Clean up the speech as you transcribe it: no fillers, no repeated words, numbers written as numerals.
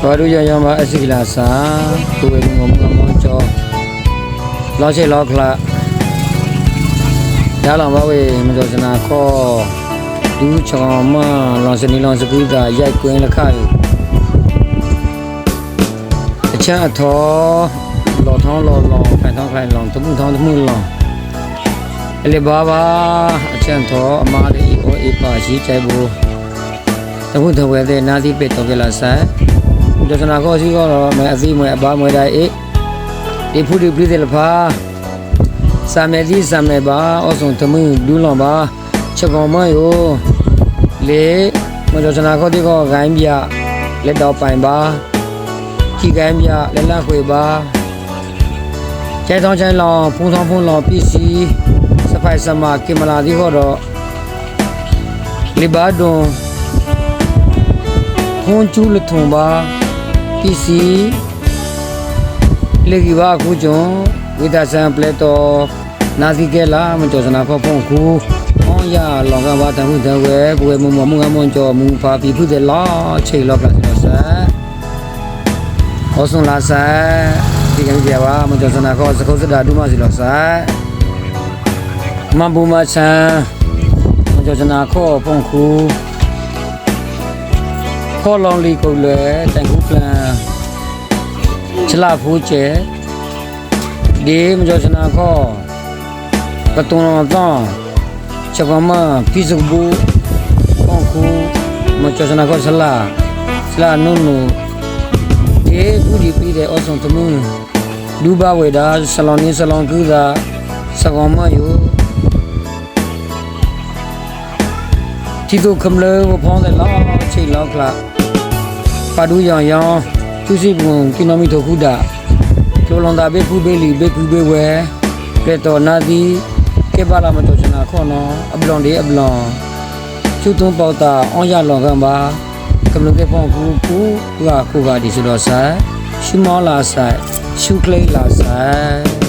ဘာလို့ရမှာအစီလာစာကိုယ်ငုံမောကြောလောက်ချေလောက်ခလာရလောင်ပါဝေမတော်စနာခေါ်ဒူးချောင်းမလောင်စနီလောင်စကူတာရိုက်ကွင်းလက်ခရီအချမ်းအထောလော်ထောင်းလော်လောင်ဖိုင်ထောင်းခိုင်လောင်တမှုထောင်းတမှုလောင်အလေဘာဘာအချမ်းထောအမားလေးအိုအေပါရှိချိုင်ဘူးတမှုတော်ဝဲတဲ့နာသီပစ်တော်ကြလာဆိုင်ဒသနာခေါ်စီကတော့မဲအစီမွေအပါမွေတိုင်းအေဖူဒီပြည်တယ်ဖာစာမေဒီစာမေပါအဆုံတမှုဒူးလောင်ပါချက်ကောင်မယောလေမဒသနာခေါ်ဒီကောဂိုင်းပြလက်တော်ပိုင်ပါခီကိုင်းပြလက်လက်ခွေပါကျဲဆောင်ချိုင်းလောင်ဖုံဆောင်ဖုံလောင်ပစ္စည်းစဖိုက်စမကင်မလာဒီခေါ်တော့လီဘာဒွန်ဖုံကျူးလထုံပါပစ္စည်းလေကြီးပါခုကျွန်းဝိသဆန်ပလက်တော်နာစီကဲလာမတော်စနာဖောက်ဖုံခုအောင်းရလောင်ကဘာတမှုတဝဲဘွယ်မုံမုံငမွန်ကျော်မူဖာပြီဖုတဲ့လာချိတ်လောက်ကလာစတော့ဟောဆွန်လာဆိုင်ဒီကနေ့ပြပါမတော်စနာခေါ်စကုစတာဒုမစီလောဆိုင်မဘူမချန်မတော်စနာခေါ်ဖုံခုခေါ်လောင်လီကိုလွယ်တန်ခုပလန်ချလာဖူးကျဲဒီမကျော်စနာခေါ်ကတုံတော်တော့ချက်ကောင်မဖိစဘူးပေါခုမကျော်စနာခေါ်ဆလာနုနုဒီဘူးဒီပြီးတဲ့အဆောင်တမှုလူဘဝေဒါဆလောင်နီဆလောင်ကူတာစကောင်မယူတီတို့ကမလဲဖောင်းတယ်လားချိတ်လောက်ခလာပါဒူရောင်ရောင်သူစီပုံကီနိုမီထိုခုတာကျော်လွန်တာဘေဖူဘေလီဘေကူဘေဝဲကဲတော်နာဒီကေပါလာမတော်ချနာခေါနော်အပလွန်ဒီအပလွန်ချူသွန်းပေါတာအောင်ရလောင်ကံပါကမလုံကေဖောင်းကူကူကဒီဆိုတော့ဆိုင်ရှူမောလာဆိုင်ရှူကလေးလာဆိုင်